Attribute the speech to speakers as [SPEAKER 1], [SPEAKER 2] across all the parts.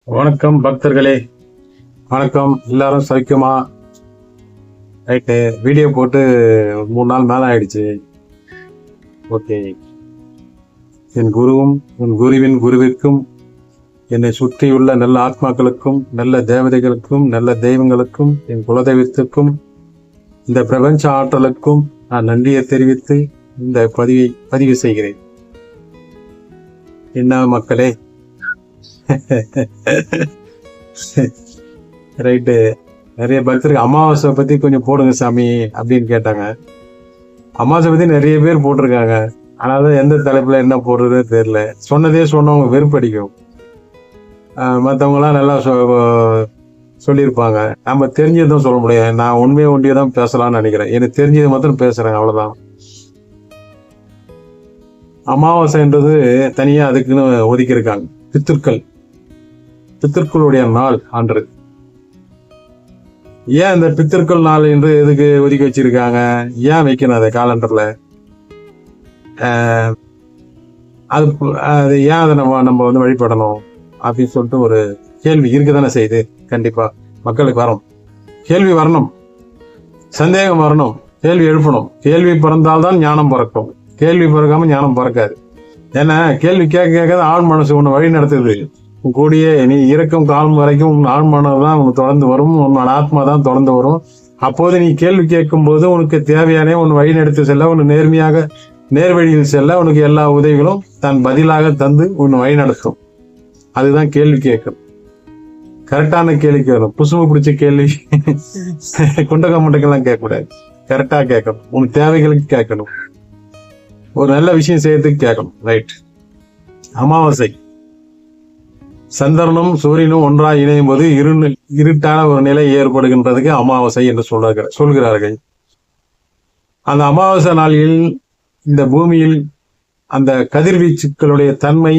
[SPEAKER 1] வணக்கம் பக்தர்களே, வணக்கம். எல்லாரும் சௌக்கியமா? ரைட்டு. வீடியோ போட்டு 3 நாள் மேல ஆயிடுச்சு. ஓகே. என் குருவும் என் குருவின் குருவிற்கும் என்னை சுற்றியுள்ள நல்ல ஆத்மாக்களுக்கும் நல்ல தேவதைகளுக்கும் நல்ல தெய்வங்களுக்கும் என் குலதெய்வத்திற்கும் இந்த பிரபஞ்ச ஆற்றலுக்கும் நான் நன்றியை தெரிவித்து இந்த பதிவு செய்கிறேன். என்ன மக்களே, ரைட்டு. நிறைய பக்தருக்கு அமாவாசை பத்தி கொஞ்சம் போடுங்க சாமி அப்படின்னு கேட்டாங்க. அமாவாசை பத்தி நிறைய பேர் போட்டிருக்காங்க. ஆனாலும் எந்த தலைப்புல என்ன போடுறதே தெரியல. சொன்னதே சொன்னவங்க வெறுப்படிக்கும். மற்றவங்களாம் நல்லா சொல்லியிருப்பாங்க. நம்ம தெரிஞ்சதும் சொல்ல முடியாது. நான் உண்மையை ஒன்றியே தான் பேசலாம்னு நினைக்கிறேன். எனக்கு தெரிஞ்சது மாத்திரம் பேசுறேன், அவ்வளவுதான். அமாவாசைன்றது தனியா அதுக்குன்னு ஒதுக்கி இருக்காங்க. பித்திருக்களுடைய நாள் அன்று. ஏன் இந்த பித்திருக்கள் நாள் என்று எதுக்கு ஒதுக்கி வச்சிருக்காங்க? ஏன் வைக்கணும் அதை காலண்டர்ல? அது ஏன் அதை நம்ம வந்து வழிபடணும் அப்படின்னு சொல்லிட்டு ஒரு கேள்வி இருக்குதானே செய்யுது. கண்டிப்பா மக்களுக்கு வரும். கேள்வி வரணும், சந்தேகம் வரணும், கேள்வி எழுப்பணும். கேள்வி பிறந்தால்தான் ஞானம் பிறக்கும். கேள்வி பிறக்காம ஞானம் பிறக்காது. ஏன்னா கேள்வி கேட்க ஆள் மனசு ஒண்ணு வழி நடத்துது. கூடிய நீ இறக்கும் காலம் வரைக்கும் உன் ஆழ்மனம் தான் உனக்கு தொடர்ந்து வரும். உன்னோட ஆத்மா தான் தொடர்ந்து வரும். அப்போது நீ கேள்வி கேட்கும் போது உனக்கு தேவையான உன் வழி நடத்தி செல்ல, உன் நேர்மையாக நேர்வழியில் செல்ல உனக்கு எல்லா உதவிகளும் தன் பதிலாக தந்து உன் வழி நடத்தும். அதுதான் கேள்வி கேட்கணும். கரெக்டான கேள்வி கேட்கணும். புசுமு பிடிச்ச கேள்வி குண்டக முண்டக்கெல்லாம் கேட்கக்கூடாது. கரெக்டா கேட்கணும். உனக்கு தேவைகளுக்கு கேட்கணும். ஒரு நல்ல விஷயம் செய்யறதுக்கு கேட்கணும். ரைட். அமாவாசை சந்திரனும் சூரியனும் ஒன்றாக இணையும் போது இருட்டான ஒரு நிலை ஏற்படுகின்றதுக்கு அமாவாசை என்று சொல்கிறார்கள். அந்த அமாவாசை நாளில் இந்த பூமியில் அந்த கதிர்வீச்சுக்களுடைய தன்மை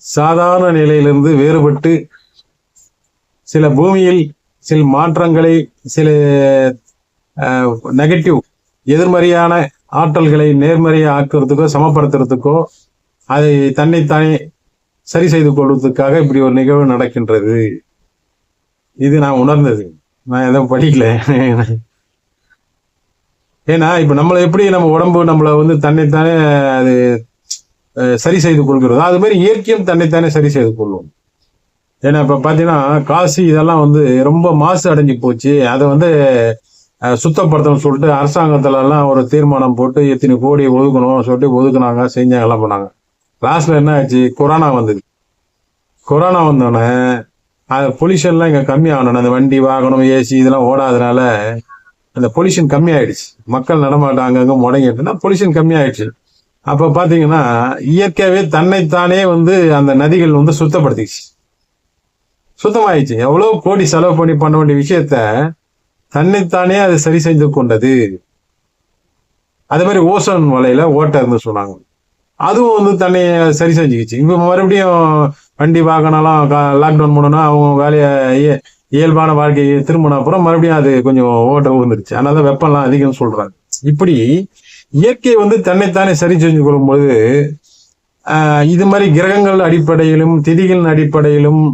[SPEAKER 1] சாதாரண நிலையிலிருந்து வேறுபட்டு சில பூமியில் சில மாற்றங்களை, சில நெகட்டிவ் எதிர்மறையான ஆற்றல்களை நேர்மறையை ஆக்குறதுக்கோ சமப்படுத்துறதுக்கோ அதை தன்னைத்தானே சரி செய்து கொள்வதற்காக இப்படி ஒரு நிகழ்வு நடக்கின்றது. இது நான் உணர்ந்தது. நான் எதுவும் படிக்கல. ஏன்னா இப்ப நம்மளை எப்படி நம்ம உடம்பு நம்மளை வந்து தன்னைத்தானே அது சரி செய்து கொள்கிறதோ அது மாதிரி இயற்கையும் தன்னைத்தானே சரி செய்து கொள்வோம். ஏன்னா இப்ப பாத்தீங்கன்னா காசி இதெல்லாம் வந்து ரொம்ப மாசு அடைஞ்சு போச்சு. அதை வந்து சுத்தப்படுத்தணும்னு சொல்லிட்டு அரசாங்கத்துல எல்லாம் ஒரு தீர்மானம் போட்டு எத்தனை கோடி ஒதுக்கணும் சொல்லிட்டு ஒதுக்குனாங்க, செஞ்சாங்க, எல்லாம் பண்ணாங்க. லாஸ்ட்ல என்ன ஆச்சு? கொரோனா வந்தது. கொரோனா வந்தோடனே அது பொல்யூஷன்லாம் இங்க கம்மி ஆகணும். அந்த வண்டி வாகனம் ஏசி இதெல்லாம் ஓடாதனால அந்த பொல்யூஷன் கம்மி ஆயிடுச்சு. மக்கள் நடமாட்டம் அங்கங்க முடங்கிட்டுனா பொல்யூஷன் கம்மி ஆயிடுச்சு. அப்ப பாத்தீங்கன்னா இயற்கையாவே தன்னைத்தானே வந்து அந்த நதிகள் வந்து சுத்தமாயிடுச்சு. எவ்வளவு கோடி செலவு பண்ண வேண்டிய விஷயத்த தன்னைத்தானே அது சரி செய்து கொண்டது. அதே மாதிரி ஓசோன் வலையில ஓட்டை இருந்து சொன்னாங்க. அதுவும் வந்து தன்னை சரி செஞ்சுக்கிச்சு. இப்ப மறுபடியும் வண்டி வாகனம்லாம் லாக்டவுன் பண்ணோம்னா அவங்க வேலையை இயல்பான வாழ்க்கையை திரும்பின அப்புறம் மறுபடியும் அது கொஞ்சம் ஓட்ட விழுந்துருச்சு. அதனால வெப்பம்லாம் அதிகம் சொல்றாங்க. இப்படி இயற்கை வந்து தன்னைத்தானே சரி செஞ்சு கொள்ளும்போது இது மாதிரி கிரகங்கள் அடிப்படையிலும் திதிகளின் அடிப்படையிலும்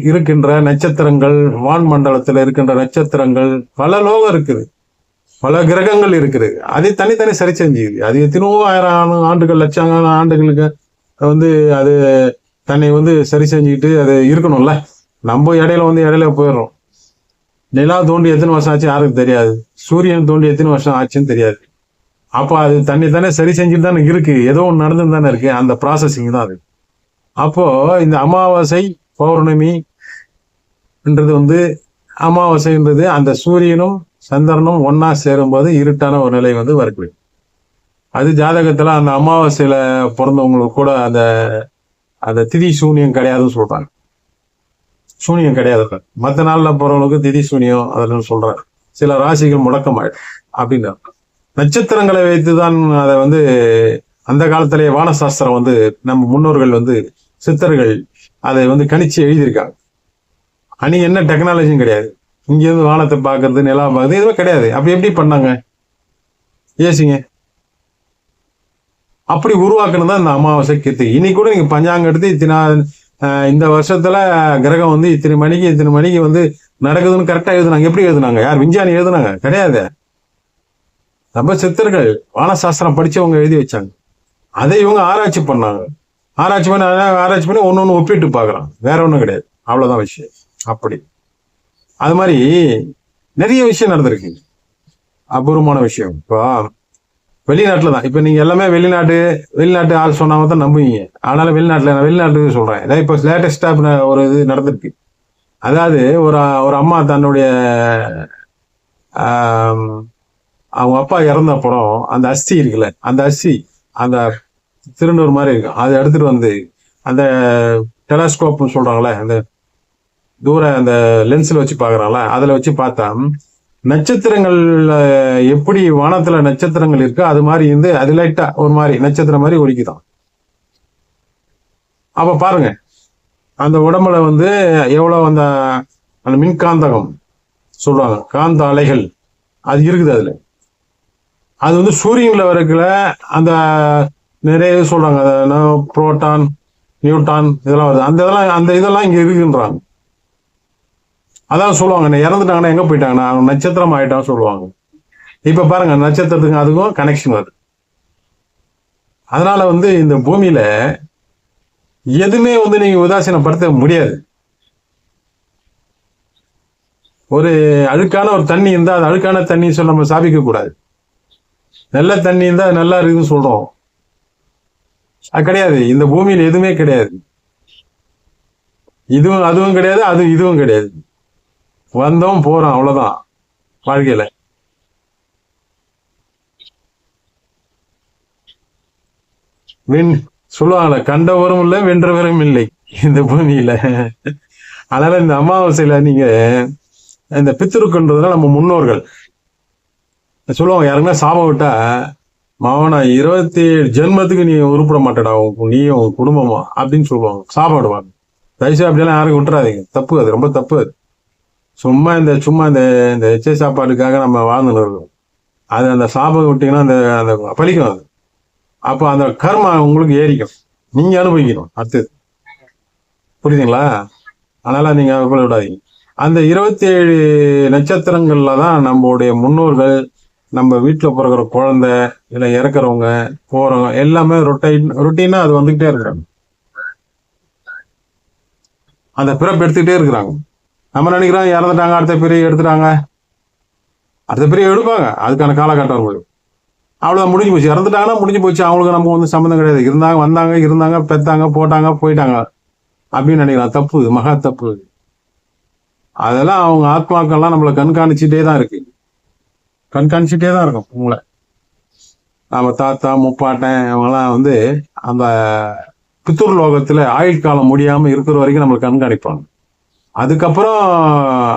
[SPEAKER 1] இருக்கின்ற நட்சத்திரங்கள், வான் மண்டலத்துல இருக்கின்ற நட்சத்திரங்கள், பல லோகம் இருக்குது, பல கிரகங்கள் இருக்குது. அதை தனித்தனி சரி செஞ்சுக்குது. அது எத்தனோ ஆயிரம் ஆண்டுகள் லட்சம் ஆண்டுகளுக்கு வந்து அது தன்னை வந்து சரி செஞ்சுக்கிட்டு அது இருக்கணும்ல. நம்ம இடையில போயிடுறோம். நிலா தோண்டி எத்தனை வருஷம் ஆச்சு யாருக்கு தெரியாது. சூரியன் தோண்டி எத்தனை வருஷம் ஆச்சுன்னு தெரியாது. அப்போ அது தன்னை சரி செஞ்சுட்டு தானே இருக்கு. ஏதோ ஒன்று நடந்து தானே இருக்கு. அந்த ப்ராசஸிங் தான் அது. அப்போ இந்த அமாவாசை பௌர்ணமி என்றது வந்து அமாவாசைன்றது அந்த சூரியனும் சந்திரனும் ஒன்னா சேரும்போது இருட்டான ஒரு நிலை வந்து வரக்கூடிய அது ஜாதகத்துல அந்த அமாவாசையில பிறந்தவங்களுக்கு கூட அந்த திதி சூனியம் கிடையாதுன்னு சொல்றாங்க. சூனியம் கிடையாது. மற்ற நாள்ல போறவங்களுக்கு திதி சூனியம் அதெல்லாம் சொல்றாங்க. சில ராசிகள் முடக்கமாயிடும் அப்படின்னு. நட்சத்திரங்களை வைத்துதான் அதை வந்து அந்த காலத்திலேயே வானசாஸ்திரம் வந்து நம்ம முன்னோர்கள் வந்து சித்தர்கள் அதை வந்து கணிச்சு எழுதியிருக்காங்க. அன்னைக்கு என்ன டெக்னாலஜியும் கிடையாது. இங்க இருந்து வானத்தை பாக்குறது, நிலா பாக்குறது எதுவுமே கிடையாது. அப்படி எப்படி பண்ணாங்க? ஏசிங்க. அப்படி உருவாக்குனது தான் இந்த அமாவாசை கிருத்திகை. இன்னைக்கு கூட நீங்க பஞ்சாங்கம் எடுத்து இந்த வருஷத்துல கிரகம் வந்து இத்தனை மணிக்கு வந்து நடக்குதுன்னு கரெக்டா எழுதுனாங்க. எப்படி எழுதுனாங்க? யார் விஞ்ஞானி எழுதுனாங்க? கிடையாது. நம்ம சித்தர்கள் வானசாஸ்திரம் படிச்சவங்க எழுதி வச்சாங்க. அதை இவங்க ஆராய்ச்சி பண்ணாங்க. ஆராய்ச்சி பண்ணி ஒன்னு ஒப்பிட்டு பாக்குறான். வேற ஒண்ணும் கிடையாது. அவ்வளவுதான் விஷயம். அப்படி அது மாதிரி நிறைய விஷயம் நடந்திருக்கு. அபூர்வமான விஷயம். இப்போ வெளிநாட்டுல தான். இப்ப நீங்க எல்லாமே வெளிநாட்டு ஆள் சொன்னாம தான் நம்புவீங்க. ஆனாலும் வெளிநாட்டு சொல்றேன். அதாவது இப்போ லேட்டஸ்டா ஒரு இது நடந்திருக்கு. அதாவது ஒரு அம்மா தன்னுடைய அவங்க அப்பா இறந்த அப்புறம் அந்த அஸ்தி இருக்குல்ல, அந்த அஸ்தி அந்த திருநூறு மாதிரி இருக்கும், அதை எடுத்துட்டு வந்து அந்த டெலஸ்கோப் சொல்றாங்களே, அந்த அந்த லென்ஸ்ல வச்சு பாக்குறாங்களா, அதுல வச்சு பார்த்தா நட்சத்திரங்கள் எப்படி வானத்துல நட்சத்திரங்கள் இருக்கோ அது மாதிரி இருந்து அது லைட்டா ஒரு மாதிரி நட்சத்திரம் மாதிரி ஒலிக்குதான். அப்ப பாருங்க அந்த உடம்புல வந்து எவ்வளவு அந்த மின்காந்தகம் சொல்றாங்க, காந்த அலைகள் அது இருக்குது. அதுல அது வந்து சூரியன்ல வரைக்குல அந்த நிறைய சொல்றாங்க, புரோட்டான் நியூட்டான் இதெல்லாம் வருது. அந்த இதெல்லாம் இங்க இருக்குன்றாங்க. அதான் சொல்லுவாங்க, இறந்துட்டாங்கன்னா எங்க போயிட்டாங்கன்னா நட்சத்திரம் ஆயிட்டான்னு சொல்லுவாங்க. இப்ப பாருங்க நட்சத்திரத்துக்கு அதுக்கும் கனெக்ஷன் வருது. அதனால வந்து இந்த பூமியில எதுவுமே வந்து நீங்க உதாசீனப்படுத்த முடியாது. ஒரு அழுக்கான ஒரு தண்ணி இருந்தா அது அழுக்கான தண்ணி சொல்ல நம்ம சாபிக்க கூடாது. நல்ல தண்ணி இருந்தா நல்லா இருக்குதுன்னு சொல்றோம். அது கிடையாது. இந்த பூமியில எதுவுமே கிடையாது. இதுவும் அதுவும் கிடையாது, இதுவும் கிடையாது. வந்தோம் போறோம், அவ்வளவுதான் வாழ்க்கையில. சொல்லுவாங்கல்ல, கண்டவரும் இல்லை வென்றவரும் இல்லை இந்த பூமியில. அதனால இந்த அமாவாசையில நீங்க இந்த பித்திருக்குன்றதுல நம்ம முன்னோர்கள் சொல்லுவாங்க, யாருன்னா சாபம் விட்டா மாவனா 27 ஜென்மத்துக்கு நீ உருப்பிட மாட்டடா நீயும் குடும்பமா அப்படின்னு சொல்லுவாங்க, சாபம் விடுவாங்க. தயவுசெய்து அப்படியெல்லாம் யாரும் விட்டுறாதீங்க. தப்பு, அது ரொம்ப தப்பு. அது சும்மா இந்த எச்ச சாப்பாடுக்காக நம்ம வாழ்ந்துன்னு இருக்கோம். அது அந்த சாபம் விட்டீங்கன்னா அந்த பலிக்கும். அது அப்போ அந்த கர்மா உங்களுக்கு ஏறிக்கும், நீங்க அனுபவிக்கணும் அடுத்தது. புரியுதுங்களா? அதனால நீங்க விடாதீங்க. அந்த 27 நட்சத்திரங்கள்ல தான் நம்மளுடைய முன்னோர்கள், நம்ம வீட்டில் பிறகுற குழந்தை, இல்லை இறக்குறவங்க போறவங்க எல்லாமே ரொட்டீனா அது வந்துகிட்டே இருக்கிறாங்க. அந்த பிறப்பு எடுத்துக்கிட்டே இருக்கிறாங்க. நம்ம நினைக்கிறோம் இறந்துட்டாங்க, அடுத்த பிரிவு எடுத்துட்டாங்க, அடுத்த பிரிவு எடுப்பாங்க, அதுக்கான காலகட்டம் இருக்கும். அவ்வளோதான், முடிஞ்சு போச்சு. இறந்துட்டாங்கன்னா முடிஞ்சு போச்சு. அவங்களுக்கு நமக்கு வந்து சம்மந்தம் கிடையாது. இருந்தாங்க பெத்தாங்க போட்டாங்க போயிட்டாங்க அப்படின்னு நினைக்கிறான். தப்பு, மகா தப்பு. அதெல்லாம் அவங்க ஆத்மாக்கள்லாம் நம்மளை கண்காணிச்சுட்டே தான் இருக்கும். உங்களை நம்ம தாத்தா முப்பாட்டன் அவங்கெல்லாம் வந்து அந்த பித்தூர் லோகத்துல ஆயுள் காலம் முடியாம இருக்கிற வரைக்கும் நம்மளை கண்காணிப்பாங்க. அதுக்கப்புறம்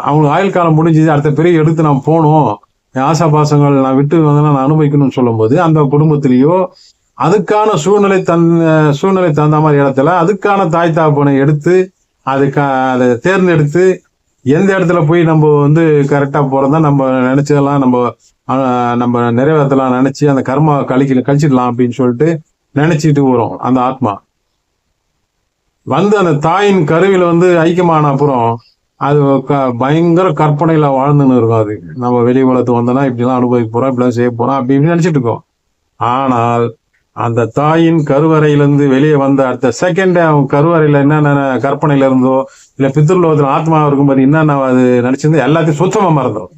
[SPEAKER 1] அவங்க ஆயுள் காலம் முடிஞ்சது, அடுத்த பிறகு எடுத்து நான் போகணும், என் ஆசாபாசங்கள் நான் விட்டு வந்தேன்னா நான் அனுபவிக்கணும்னு சொல்லும் போது அந்த குடும்பத்திலேயோ அதுக்கான சூழ்நிலை தகுந்த மாதிரி இடத்துல அதுக்கான தாய் தாப்பனை எடுத்து அதை தேர்ந்தெடுத்து எந்த இடத்துல போய் நம்ம வந்து கரெக்டா போறதா நம்ம நினைச்சதெல்லாம் நம்ம நிறைவேற்றலாம் நினைச்சு அந்த கர்மா கழிச்சிடலாம் அப்படின்னு சொல்லிட்டு நினைச்சிட்டு வரும். அந்த ஆத்மா வந்து அந்த தாயின் கருவில வந்து ஐக்கியமான அப்புறம் அது பயங்கர கற்பனையில வாழ்ந்துன்னு இருக்கும். அது நம்ம வெளி உலகத்துக்கு வந்தோம்னா இப்படிலாம் அனுபவிக்க போறோம், இப்படிலாம் செய்ய போறோம் அப்படின்னு நினைச்சிட்டு இருக்கோம். ஆனால் அந்த தாயின் கருவறையிலிருந்து வெளியே வந்த அடுத்த செகண்ட் அவன் கருவறையில என்னென்ன கற்பனையில இருந்தோ இல்ல பித்ருலோகத்துல ஆத்மா இருக்கும்போது என்னென்ன அது நினைச்சிருந்தோ எல்லாத்தையும் சுத்தமா மறந்துடும்.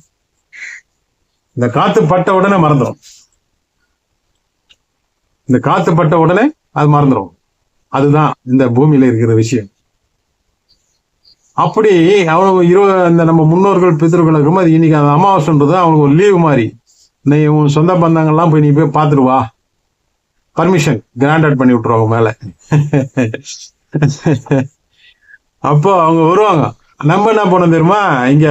[SPEAKER 1] இந்த காத்து பட்ட உடனே மறந்துடும். அது மறந்துடும். அதுதான் இந்த பூமியில இருக்கிற விஷயம். அப்படி இந்த நம்ம முன்னோர்கள் பித்தர்கள் இருக்கும்போது இன்னைக்கு அந்த அமாவாசைன்றது அவனுக்கு ஒரு லீவு மாதிரி. நீ உன் சொந்த பந்தங்கள்லாம் போய் நீ போய் பார்த்துட்டு வா, பர்மிஷன் கிராண்டட் பண்ணி விட்டுருவாங்க மேல. அப்போ அவங்க வருவாங்க. நம்ம என்ன பண்ணோம் தெரியுமா, இங்க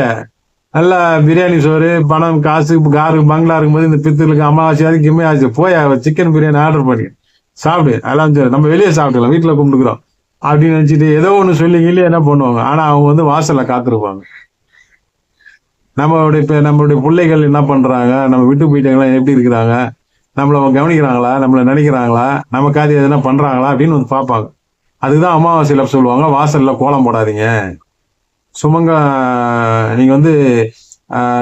[SPEAKER 1] நல்லா பிரியாணி சோறு பணம் காசு காரு பங்களா இருக்கும்போது இந்த பித்தர்களுக்கு அமாவாசை கிம்மே ஆச்சு போய் சிக்கன் பிரியாணி ஆர்டர் பண்ணி சாப்பிடு, அதெல்லாம் சரி நம்ம வெளியே சாப்பிட்டுக்கலாம், வீட்டுல கும்பிட்டுக்கிறோம் அப்படின்னு நினைச்சிட்டு ஏதோ ஒண்ணு சொல்லி என்ன பண்ணுவாங்க. ஆனா அவங்க வந்து வாசல்ல காத்திருப்பாங்க. நம்மளுடைய பிள்ளைகள் என்ன பண்றாங்க, நம்ம விட்டு போயிட்டாங்களா, எப்படி இருக்கிறாங்க, நம்மள கவனிக்கிறாங்களா, நம்மள நினைக்கிறாங்களா, நமக்காவது எதுனா பண்றாங்களா அப்படின்னு வந்து பார்ப்பாங்க. அதுதான் அமாவாசையில சொல்லுவாங்க, வாசல்ல கோலம் போடாதீங்க, சுமங்க நீங்க வந்து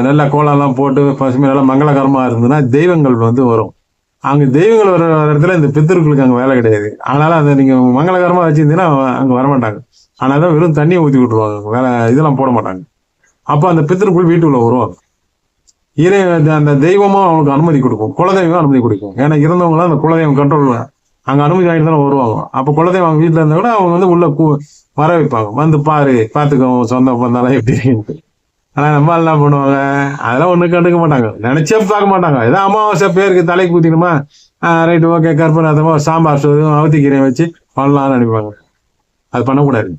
[SPEAKER 1] நல்ல கோலம்லாம் போட்டு பசுமை நல்லா மங்களகரமா இருந்ததுன்னா தெய்வங்கள் வந்து வரும். அங்க தெய்வங்கள் வர இடத்துல இந்த பித்தர்களுக்கு அங்க வேலை கிடையாது. அதனால அதை நீங்க மங்களகரமா வச்சிருந்தீங்கன்னா அங்க வரமாட்டாங்க. அதனால வெறும் தண்ணியை ஊற்றி விட்டுருவாங்க, வேலை இதெல்லாம் போட மாட்டாங்க. அப்போ அந்த பித்தர்கள் வீட்டுக்குள்ள வருவாங்க. இறை அந்த தெய்வமும் அவங்களுக்கு அனுமதி கொடுக்கும், குலதெய்வம் அனுமதி கொடுக்கும். ஏன்னா இருந்தவங்களாம் அந்த குலதெய்வம் கண்ட்ரோல் அங்க அனுமதி வாங்கிட்டு தானே வருவாங்க. அப்போ குலதெய்வம் அவங்க வீட்டுல இருந்தா கூட அவங்க வந்து உள்ள வர வைப்பாங்க, வந்து பாரு பார்த்துக்கோ சொந்தம் பந்தாலும் எப்படி இருக்குன்ட்டு. ஆனா நம்ம என்ன பண்ணுவாங்க, அதெல்லாம் ஒண்ணு கண்டுக்க மாட்டாங்க, நினைச்சே பார்க்க மாட்டாங்க. ஏதோ அமாவாசை பேருக்கு தலைக்கு ஊத்திக்கணுமா, ரைட்டு ஓகே கற்பனாதமா சாம்பார் சோறு அவத்திக்கீரையை வச்சு பண்ணலாம்னு நினைப்பாங்க. அது பண்ணக்கூடாது.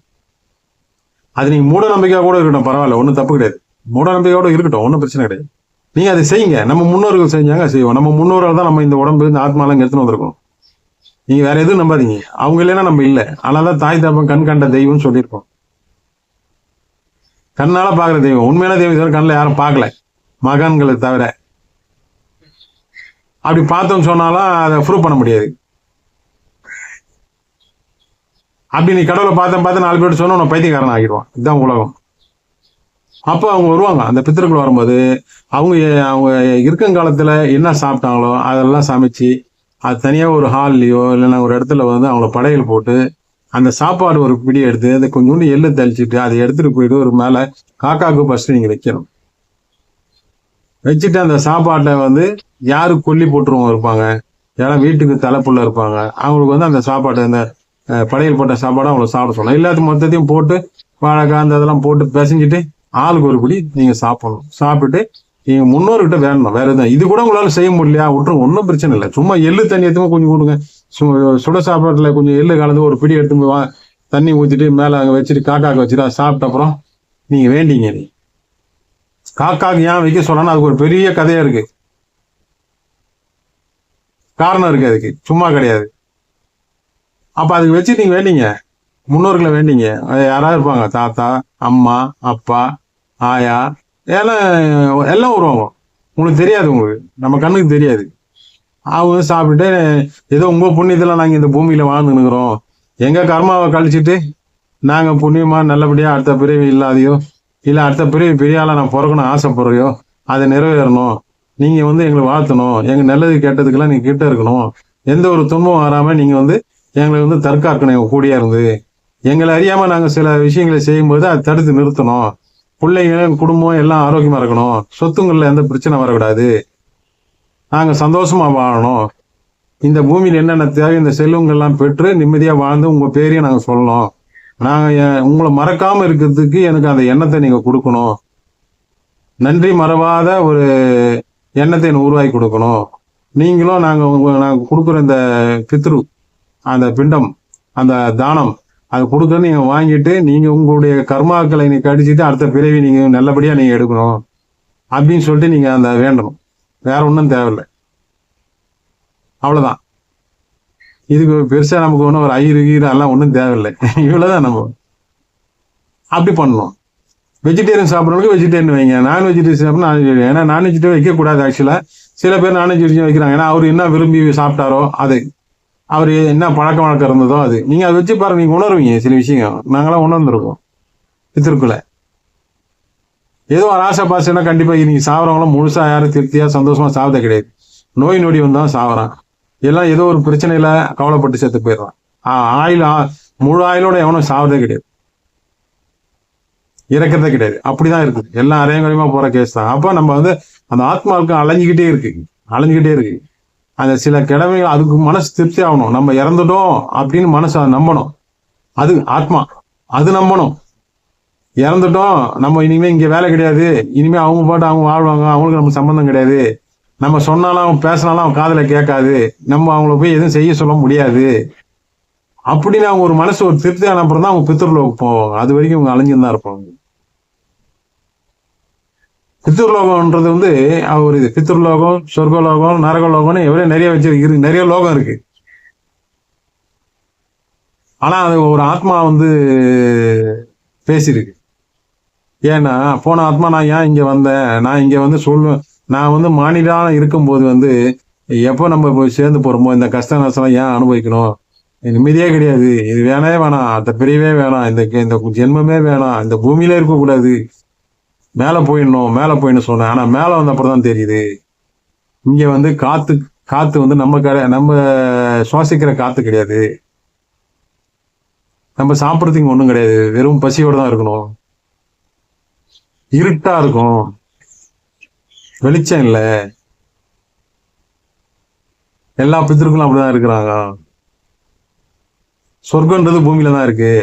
[SPEAKER 1] அது நீங்க மூட நம்பிக்கையா கூட இருக்கட்டும், பரவாயில்ல, ஒன்றும் தப்பு கிடையாது. மூட நம்பிக்கையோட இருக்கட்டும், ஒன்றும் பிரச்சனை கிடையாது. நீங்க அதை செய்யுங்க. நம்ம முன்னோர்கள் செஞ்சாங்க, செய்வோம். நம்ம முன்னோர்கள் தான் நம்ம இந்த உடம்பு இந்த ஆத்மாலாம் எடுத்துன்னு வந்திருக்கோம். நீங்க வேற எதுவும் நம்பாதீங்க. அவங்க இல்லைன்னா நம்ம இல்லை. அதனாலதான் தாய் தாப்பன் கண் கண்ட தெய்வம்னு சொல்லியிருக்கோம். கண்ணால பாக்குற தெய்வம், உண்மையான தெய்வம் கண்ணில் யாரும் பார்க்கல, மகான்களை தவிர. அப்படி பார்த்தோம்னு சொன்னாலும் அதை ப்ரூவ் பண்ண முடியாது. அப்படி நீ கடவுளை பார்த்து 4 பேர் சொன்னா உன்னை பைத்தியக்காரன் ஆகிடுவான். இதுதான் உலகம். அப்போ அவங்க வருவாங்க, அந்த பித்தர்கள் வரும்போது அவங்க அவங்க இருக்கும் காலத்துல என்ன சாப்பிட்டாங்களோ அதெல்லாம் சமைச்சு அது தனியாக ஒரு ஹால்லையோ இல்லைன்னா ஒரு இடத்துல வந்து அவங்கள படையல் போட்டு அந்த சாப்பாடு ஒரு பிடி எடுத்து அதை கொஞ்சோண்டு எள்ளு தெளிச்சுட்டு அதை எடுத்துட்டு போயிட்டு ஒரு மேலே காக்காவுக்கு ஃபர்ஸ்ட் நீங்கள் வைக்கணும். வச்சுட்டு அந்த சாப்பாட்டை வந்து யாரு கொல்லி போட்டுருவங்க இருப்பாங்க, யாரா வீட்டுக்கு தலைப்புள்ள இருப்பாங்க, அவங்களுக்கு வந்து அந்த சாப்பாட்டை அந்த படையல் போட்ட சாப்பாடை அவங்கள சாப்பிட சொல்லணும். எல்லாத்தையும் மொத்தத்தையும் போட்டு வாழைக்காய் அந்த இதெல்லாம் போட்டு பிசைஞ்சிட்டு ஆளுக்கு ஒரு பிடி நீங்கள் சாப்பிடணும். சாப்பிட்டு நீங்கள் முன்னோர்கிட்ட வேணும். வேற எதுவும் இது கூட உங்களால் செய்ய முடியலையா விட்டுருங்க, ஒன்றும் பிரச்சனை இல்லை. சும்மா எள்ளு தண்ணி எடுத்துமா கொஞ்சம் கொடுங்க, சுட சாப்பாட்டில் கொஞ்சம் எள்ளு கலந்து ஒரு பிடி எடுத்து தண்ணி ஊற்றிட்டு மேலே அங்கே வச்சுட்டு காக்காக்கு வச்சுட்டு அதை சாப்பிட்ட அப்புறம் நீங்கள் வேண்டிங்க. நீ காக்காக்கு ஏன் வைக்க சொல்லணும், அதுக்கு ஒரு பெரிய கதையா இருக்கு, காரணம் இருக்கு, அதுக்கு சும்மா கிடையாது. அப்ப அதுக்கு வச்சு நீங்க வேண்டிங்க, முன்னோர்களை வேண்டிங்க. யாராவது இருப்பாங்க, தாத்தா அம்மா அப்பா ஆயா எல்லாம் வருவாங்க. உங்களுக்கு தெரியாது, உங்களுக்கு நம்ம கண்ணுக்கு தெரியாது. அவங்க சாப்பிட்டுட்டு ஏதோ உங்க புண்ணியத்துல நாங்க இந்த பூமியில வாழ்ந்துனுக்குறோம், எங்க கர்மாவை கழிச்சிட்டு நாங்க புண்ணியமா நல்லபடியா அடுத்த பிறவி இல்லாதையோ இல்ல அடுத்த பிறவி பெரிய ஆளா நான் பிறக்கணும் ஆசைப்படுறையோ அதை நிறைவேறணும், நீங்க வந்து எங்களை வாழ்த்தணும், எங்க நல்லது கேட்டதுக்கெல்லாம் நீங்க கிட்ட இருக்கணும், எந்த ஒரு துன்பம் வராம நீங்க வந்து எங்களை வந்து தற்காக்கணும், எங்க கூடியா இருந்து எங்களை அறியாம நாங்க சில விஷயங்களை செய்யும்போது அதை தடுத்து நிறுத்தணும், பிள்ளைங்க குடும்பம் எல்லாம் ஆரோக்கியமா இருக்கணும், சொத்துங்கள்ல எந்த பிரச்சனை வரக்கூடாது, நாங்க சந்தோஷமா வாழணும், இந்த பூமியில் என்னென்ன தேவை இந்த செல்வங்கள்லாம் பெற்று நிம்மதியா வாழ்ந்து உங்க பேரையும் நாங்க சொல்லணும், நாங்க உங்களை மறக்காம இருக்கிறதுக்கு எனக்கு அந்த எண்ணத்தை நீங்க கொடுக்கணும், நன்றி மறவாத ஒரு எண்ணத்தை எனக்கு உருவாக்கி கொடுக்கணும், நீங்களும் நாங்க கொடுக்குற இந்த பித்ரு அந்த பிண்டம் அந்த தானம் அது கொடுக்க நீங்க வாங்கிட்டு நீங்க உங்களுடைய கர்மாக்களை நீங்க கடிச்சிட்டு அடுத்த பிறவி நீங்க நல்லபடியா நீங்க எடுக்கணும் அப்படின்னு சொல்லிட்டு நீங்க அந்த வேண்டணும். வேற ஒன்றும் தேவையில்லை, அவ்வளவுதான். இதுக்கு பெருசா நமக்கு ஒன்றும் ஒரு ஐயரு எல்லாம் ஒன்றும் தேவையில்லை. இவ்வளவுதான் நம்ம அப்படி பண்ணணும். வெஜிடேரியன் சாப்பிட்றவங்களுக்கு வெஜிடேரியன் வைங்க, நான் வெஜிடேரியன் சாப்பிட்றோம் நான் வெஜிடேரியன். ஏன்னா நான் வெஜிடேரியன் வைக்கக்கூடாது ஆக்சுவலா. சில பேர் நான் வெஜிடேரியன் வைக்கிறாங்க, ஏன்னா அவர் என்ன விரும்பி சாப்பிட்டாரோ அது, அவர் என்ன பழக்க வழக்கம் இருந்ததோ அது. நீங்க அதை வச்சு பாருங்க, நீங்க உணர்வீங்க சில விஷயம். நாங்களாம் உணர்ந்துருக்கோம் பித்திருக்குள்ள. ஏதோ ஒரு ஆசை பாசைன்னா கண்டிப்பா நீங்க சாப்பிட்றவங்களாம் முழுசா யாரும் திருப்தியா சந்தோஷமா சாப்பிட கிடையாது. நோய் நொடி வந்தான் சாவறான், எல்லாம் ஏதோ ஒரு பிரச்சனையில கவலைப்பட்டு செத்து போயிடுறான். ஆயில் முழு ஆயிலோட எவனும் சாவதே கிடையாது, இறக்கிறதே கிடையாது. அப்படிதான் இருக்குது, எல்லாம் அரையங்குறையமா போற கேஸ் தான். அப்ப நம்ம வந்து அந்த ஆத்மாவுக்கு அலைஞ்சிக்கிட்டே இருக்கு அந்த சில கிழமைகள். அதுக்கு மனசு திருப்தி ஆகணும், நம்ம இறந்துட்டோம் அப்படின்னு மனசு அதை நம்பணும். அது ஆத்மா அது நம்பணும், இறந்துட்டோம் நம்ம இனிமே இங்க வேலை கிடையாது, இனிமே அவங்க பாட்டு அவங்க வாழ்வாங்க, அவங்களுக்கு நம்ம சம்பந்தம் கிடையாது, நம்ம சொன்னாலும் அவங்க பேசினாலும் அவங்க காதுல கேட்காது, நம்ம அவங்கள போய் எதுவும் செய்ய சொல்ல முடியாது அப்படின்னு அவங்க ஒரு மனசு ஒரு திருப்தி அனுப்புறம் தான் அவங்க பித்ருலோகம் போவாங்க. அது வரைக்கும் அவங்க அலைஞ்சுன்னு தான் இருப்பாங்க. பித்ருலோகம்ன்றது வந்து ஒரு இது பித்ருலோகம் சொர்க்கலோகம் நரகலோகம்னு எவ்வளவு நிறைய லோகம் இருக்கு. ஆனா அது ஒரு ஆத்மா வந்து பேசியிருக்கு. ஏன்னா போன ஆத்மா நான் ஏன் இங்க வந்தேன், நான் இங்க வந்து சொல்லுவேன், நான் வந்து மாநிலம் இருக்கும்போது வந்து எப்போ நம்ம போய் சேர்ந்து போறோமோ இந்த கஷ்ட நஷ்டம் ஏன் அனுபவிக்கணும், நிம்மதியே கிடையாது. இது வேணவே வேணாம், அந்த பிரிவே வேணாம், இந்த ஜென்மமே வேணாம், இந்த பூமியிலே இருக்கக்கூடாது, மேல போயிடணும் சொன்னேன். ஆனா மேல வந்த அப்புறம் தான் தெரியுது, இங்க வந்து காத்து வந்து நம்ம சுவாசிக்கிற காத்து கிடையாது. நம்ம சாப்பிட்றதுக்கு ஒண்ணும் கிடையாது, வெறும் பசியோட தான் இருக்கணும். இருட்டா இருக்கும், வெளிச்சம் இல்ல. எல்லா பித்திருக்களும் அப்படிதான் இருக்கிறாங்க. சொர்க்கம்ன்றது பூமியில தான் இருக்கு.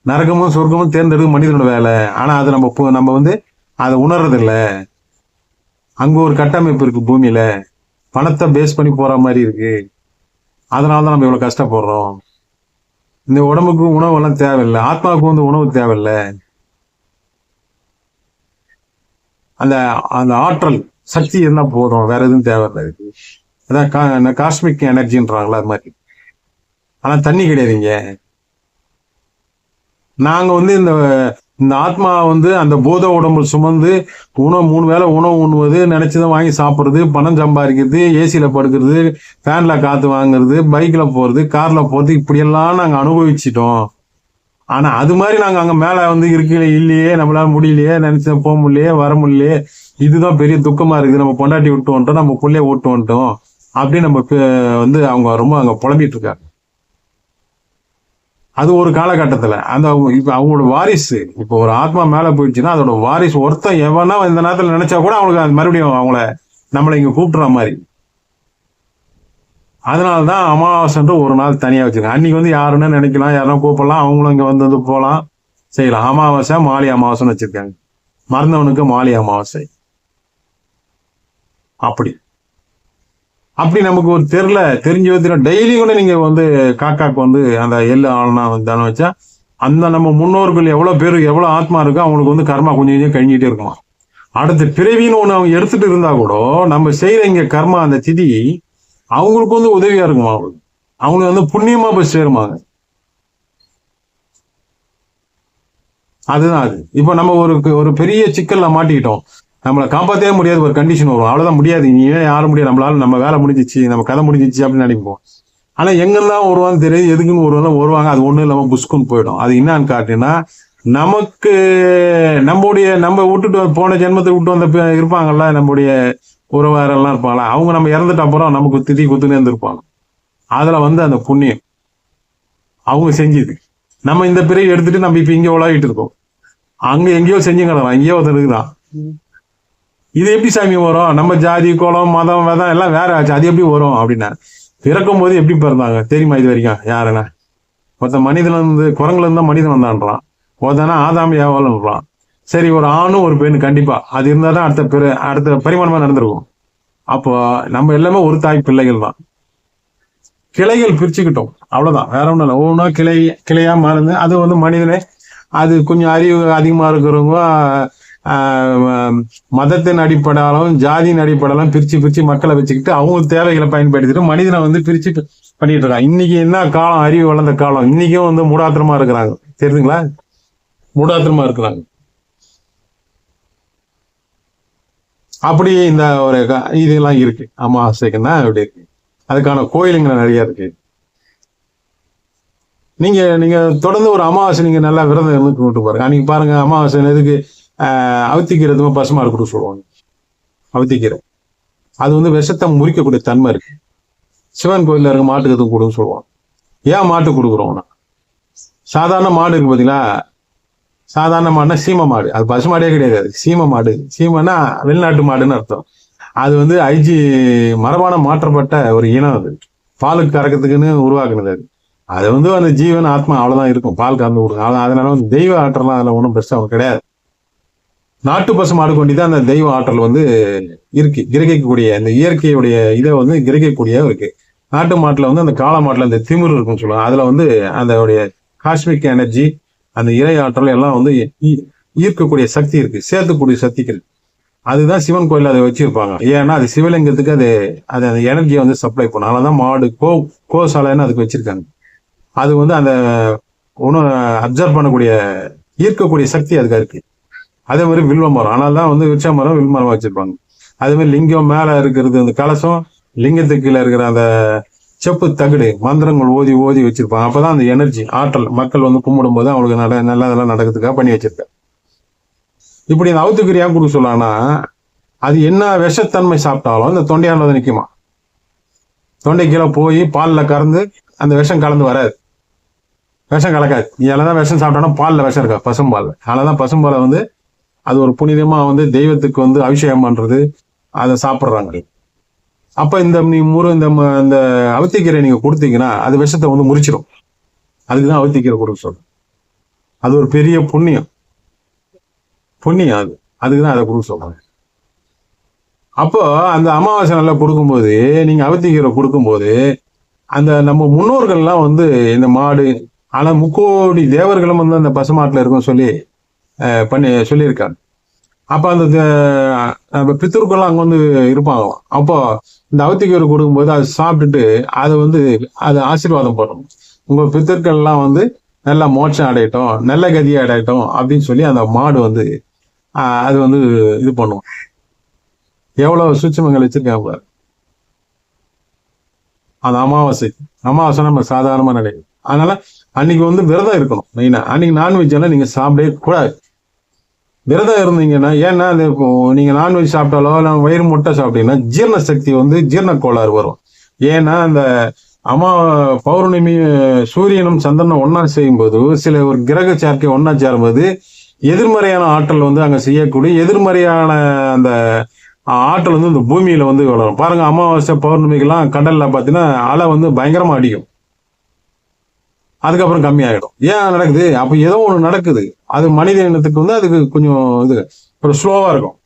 [SPEAKER 1] நரகமும் சொர்க்கமும் தேர்ந்தெடுக்க மனிதனோட வேலை. ஆனா அது நம்ம வந்து அதை உணர்றது இல்ல. அங்க ஒரு கட்டமைப்பு இருக்கு பூமியில, பணத்தை பேஸ் பண்ணி போற மாதிரி இருக்கு. அதனாலதான் நம்ம இவ்வளவு கஷ்டப்படுறோம். இந்த உடம்புக்கு உணவு எல்லாம் தேவையில்லை, ஆத்மாவுக்கு வந்து உணவு தேவையில்லை. அந்த அந்த ஆற்றல் சக்தி இருந்தா போதும், வேற எதுவும் தேவையில்லை. இருக்கு அதான் காஸ்மிக் எனர்ஜின்றாங்களா அது மாதிரி. ஆனா தண்ணி கிடையாதுங்க. நாங்க வந்து இந்த ஆத்மா வந்து அந்த போத உடம்பு சுமந்து உணவு 3 வேளை உணவு உண்ணுவது, நினைச்சதும் வாங்கி சாப்பிடுறது, பணம் சம்பாதிக்கிறது, ஏசியில படுக்கிறது, ஃபேன்ல காத்து வாங்குறது, பைக்ல போறது, கார்ல போறது, இப்படியெல்லாம் நாங்க அனுபவிச்சிட்டோம். ஆனா அது மாதிரி நாங்க அங்க மேல வந்து இருக்கல இல்லையே, நம்மளால முடியலையே, நினைச்ச போக முடியலையே, வர முடியலையே, இதுதான் பெரிய துக்கமா இருக்குது, நம்ம பொண்டாட்டி விட்டு வந்துட்டோம், நம்ம பிள்ளைய விட்டு வந்துட்டோம் அப்படின்னு நம்ம வந்து அவங்க ரொம்ப அங்க புலம்பிட்டு இருக்காங்க. அது ஒரு காலகட்டத்துல இப்ப அவங்களோட வாரிசு, இப்ப ஒரு ஆத்மா மேல போயிடுச்சுன்னா அதோட வாரிசு ஒருத்தன் எவனா இந்த நேரத்துல நினைச்சா கூட அவங்களுக்கு அது மறுபடியும் நம்மளை இங்க கூப்பிடுற மாதிரி. அதனாலதான் அமாவாசைன்ற ஒரு நாள் தனியா வச்சிருக்காங்க. அன்னைக்கு வந்து யாருன்னு நினைக்கலாம், யாரும் கூப்பிடலாம், அவங்களும் இங்க வந்து போகலாம், செய்யலாம். அமாவாசை மாலி அமாவாசைன்னு வச்சிருக்காங்க. மறந்தவனுக்கு மாலி அமாவாசை. அப்படி நமக்கு ஒரு தெரிஞ்சு டெய்லி கூட நீங்க வந்து காக்காக்கு வந்து அந்த எள்ளு ஆளுனா தானே வச்சா, அந்த நம்ம முன்னோர்கள் எவ்வளவு பேரு எவ்வளவு ஆத்மா இருக்கோ அவங்களுக்கு வந்து கர்மா கொஞ்சம் கொஞ்சம் கழிஞ்சிட்டே இருக்கலாம். அடுத்த பிறவின்னு ஒண்ணு அவங்க எடுத்துட்டு இருந்தா கூட நம்ம செய்யற இங்க கர்மா அந்த திதி அவங்களுக்கு வந்து உதவியா இருக்குமா, அவங்களுக்கு வந்து புண்ணியமா போய் சேருமாங்க. அதுதான் அது. இப்ப நம்ம ஒரு பெரிய சிக்கல்ல மாட்டிக்கிட்டோம், நம்மளை காப்பாற்றவே முடியாது ஒரு கண்டிஷன் வரும், அவ்வளவுதான் முடியாது, இனிமே யாரும் முடியாது, நம்மளால நம்ம வேலை முடிஞ்சிச்சு, நம்ம கதை முடிஞ்சிச்சு அப்படின்னு நினைப்போம். ஆனா எங்கெல்லாம் வருவான்னு தெரியாது, எதுக்குன்னு வருவாங்க, அது ஒண்ணும் இல்லாம புஷ்குன்னு போயிடும். அது என்னன்னு காட்டுன்னா, நமக்கு நம்ம விட்டுட்டு போன ஜென்மத்தை விட்டு வந்த இருப்பாங்கல்ல, நம்முடைய உறவாரெல்லாம் இருப்பாங்களா, அவங்க நம்ம இறந்துட்ட அப்புறம் நமக்கு திதி குத்துனே இருந்திருப்பாங்க. அதுல வந்து அந்த புண்ணியம் அவங்க செஞ்சது நம்ம இந்த பிறகு எடுத்துட்டு நம்ம இப்ப இங்க உலாகிட்டு இருக்கோம். அங்க எங்கேயோ செஞ்சு கிடலாம், எங்கேயோ ஒருத்தர் இருக்குதான். இது எப்படி சாமி வரும், நம்ம ஜாதி குலம் மதம் வேதம் எல்லாம் வேற ஆச்சு, அது எப்படி வரும் அப்படின்னா, பிறக்கும் போது எப்படி பிறந்தாங்க தெரியுமா இது வரைக்கும் யாருன்னா? ஒருத்த மனிதன் வந்து குரங்குல இருந்தா மனிதன் வந்தான்றான், ஒருத்தனா ஆதாம் ஏவாள்ன்றான். சரி, ஒரு ஆணும் ஒரு பெண்ணு கண்டிப்பா அது இருந்தாதான் அடுத்த பரிமாணமா நடந்திருக்கும். அப்போ நம்ம எல்லாமே ஒரு தாய் பிள்ளைகள் தான். கிளைகள் பிரிச்சுக்கிட்டோம், அவ்வளவுதான், வேற ஒண்ணும் இல்லை. ஒவ்வொன்றா கிளையா மாறுது. அது வந்து மனிதனே அது கொஞ்சம் அறிவு அதிகமா இருக்கிறவங்க மதத்தின் அடிப்படையாலும் ஜாதியின் அடிப்படையாலும் பிரிச்சு மக்களை வச்சுக்கிட்டு அவங்க தேவைகளை பயன்படுத்திட்டு மனிதனை வந்து பிரிச்சு பண்ணிட்டு இருக்காங்க. இன்னைக்கு என்ன காலம், அறிவு வளர்ந்த காலம். இன்னைக்கும் வந்து மூடாத்திரமா இருக்கிறாங்க, தெரியுதுங்களா? மூடாத்திரமா இருக்கிறாங்க. அப்படி இந்த ஒரு இதெல்லாம் இருக்கு. அமாவாசைக்குன்னா இப்படி இருக்கு, அதுக்கான கோயிலுங்க நிறைய இருக்கு. நீங்க தொடர்ந்து ஒரு அமாவாசை நீங்க நல்லா விரதம் இருந்து கொண்டு பாருங்க. அன்னைக்கு பாருங்க, அமாவாசை எதுக்கு அவுத்திக்கீரை பசுமாடு கொடுக்க சொல்லுவாங்க. அவுத்திக்கீரை அது வந்து விஷத்தை முறிக்கக்கூடிய தன்மை இருக்கு. சிவன் கோயில்ல இருக்க மாட்டுக்கு எதுவும் கொடுக்க சொல்லுவாங்க. ஏன் மாட்டு கொடுக்குறோம்னா, சாதாரண மாடு இருக்கு பாத்தீங்களா, சாதாரண மாடுனா சீம மாடு, அது பசுமாடே கிடையாது, சீம மாடு. சீமனா வெளிநாட்டு மாடுன்னு அர்த்தம். அது வந்து மரபான மாற்றப்பட்ட ஒரு இனம். அது பாலுக்கு கறக்கிறதுக்குன்னு உருவாக்குனது. அது வந்து அந்த ஜீவன் ஆத்மா அவ்வளவுதான் இருக்கும், பால் கறந்து கொடுக்கும். அதனால வந்து தெய்வ ஆற்றலாம் அதுல ஒன்றும் பெருசா கிடையாது. நாட்டு பசு மாடு கொண்டுதான் அந்த தெய்வ ஆற்றல் வந்து இருக்கு, கிரகிக்கக்கூடிய அந்த இயற்கையுடைய இதை வந்து கிரகிக்கக்கூடிய இருக்கு. நாட்டு மாட்டுல வந்து அந்த காளை மாட்டுல அந்த திமிரு இருக்குன்னு சொல்லுவாங்க. அதுல வந்து அந்த காஸ்மிக் எனர்ஜி, அந்த இறை ஆற்றல் எல்லாம் வந்து ஈர்க்கக்கூடிய சக்தி இருக்கு, சேர்த்துக்கூடிய சக்திகள். அதுதான் சிவன் கோயில் அதை வச்சிருப்பாங்க. ஏன்னா அது சிவலிங்கத்துக்கு அது அந்த எனர்ஜியை வந்து சப்ளை பண்ணும். அதனாலதான் மாடு கோசாலைன்னு அதுக்கு வச்சிருக்காங்க. அது வந்து அந்த உணவு அப்சர்வ் பண்ணக்கூடிய ஈர்க்கக்கூடிய சக்தி அதுக்கு இருக்கு. அதே மாதிரி வில்வ மரம், ஆனால் தான் வந்து விருட்ச மரம் வில்வ மரம் வச்சிருப்பாங்க. அதே மாதிரி லிங்கம் மேல இருக்கிறது அந்த கலசம், லிங்கத்துக்கு கீழே இருக்கிற அந்த செப்பு தகடு மந்திரங்கள் ஓதி ஓதி வச்சிருப்பாங்க. அப்பதான் அந்த எனர்ஜி ஆற்றல் மக்கள் வந்து கும்பிடும் போது அவங்களுக்கு நல்லதெல்லாம் நடக்கிறதுக்காக பண்ணி வச்சிருக்க. இப்படி இந்த அவுத்துக்கிரியா கொடுக்க சொல்லலாம்னா அது என்ன விஷத்தன்மை சாப்பிட்டாலும் இந்த தொண்டையால வந்து நிற்குமா. தொண்டை கீழே போய் பாலில் கறந்து அந்த விஷம் கலந்து வராது, விஷம் கலக்காது. நீ தான் விஷம் சாப்பிட்டாலும் பாலில் விஷம் இருக்கா, பசும்பாலில். அதனாலதான் பசும்பாலை வந்து அது ஒரு புனிதமா வந்து தெய்வத்துக்கு வந்து அபிஷேகம் பண்றது, அதை சாப்பிட்றாங்க. அப்ப இந்த இந்த அவுத்திக்கீரை நீங்க கொடுத்தீங்கன்னா அது விஷத்தை வந்து முறிச்சிடும். அதுக்குதான் அவுத்திக்கீரை கொடுக்க சொல்றேன். அது ஒரு பெரிய புண்ணியம் அது. அதுக்குதான் அதை கொடுக்க சொல்றேன். அப்போ அந்த அமாவாசை நல்லா கொடுக்கும்போது நீங்க அவுத்திக்கீரை கொடுக்கும்போது அந்த நம்ம முன்னோர்கள்லாம் வந்து இந்த மாடு, ஆனா 3,000,000 தேவர்களும் வந்து அந்த பசுமாட்டுல இருக்கும் சொல்லி சொல்லியிருக்காங்க. அப்ப அந்த பித்தூர்கள்லாம் அங்க வந்து இருப்பாங்களாம். அப்போ இந்த அவுத்திக்கீரை கொடுக்கும்போது அதை சாப்பிட்டுட்டு அதை வந்து அது ஆசீர்வாதம் பண்ணணும். உங்க பித்தர்கள் எல்லாம் வந்து நல்லா மோட்சம் அடையட்டும், நல்ல கதியை அடையட்டும் அப்படின்னு சொல்லி அந்த மாடு வந்து அது வந்து இது பண்ணுவோம். எவ்வளவு சூட்சுமங்கள் வச்சிருக்காங்க பாரு. அந்த அமாவாசை நம்ம சாதாரணமா நினைக்கும். அதனால அன்னைக்கு வந்து விரதம் இருக்கணும். மெயினா அன்னைக்கு நான்வெஜ் எல்லாம் நீங்க சாப்பிடவே கூடாது. விரதம் இருந்தீங்கன்னா, ஏன்னா அது நீங்க நான்வெஜ் சாப்பிட்டாலோ இல்லை வயிறு முட்டை சாப்பிட்டீங்கன்னா ஜீரண சக்தி வந்து ஜீரண கோளாறு வரும். ஏன்னா அந்த பௌர்ணமி சூரியனும் சந்திரனும் ஒன்னா செய்யும்போது சில ஒரு கிரக சேர்க்கை ஒன்னா சேரும்போது எதிர்மறையான ஆற்றல் வந்து அங்க செய்யக்கூடிய எதிர்மறையான அந்த ஆற்றல் வந்து இந்த பூமியில வந்து வளரும். பாருங்க, அமாவாசை பௌர்ணமிக்கெல்லாம் கடல்ல பாத்தீங்கன்னா அலை வந்து பயங்கரமா அடிக்கும், அதுக்கப்புறம் கம்மியாயிடும். ஏன் நடக்குது? அப்ப ஏதோ ஒண்ணு நடக்குது. அது மனித இனத்துக்கு வந்து அதுக்கு கொஞ்சம் இது ஒரு ஸ்லோவா இருக்கும்.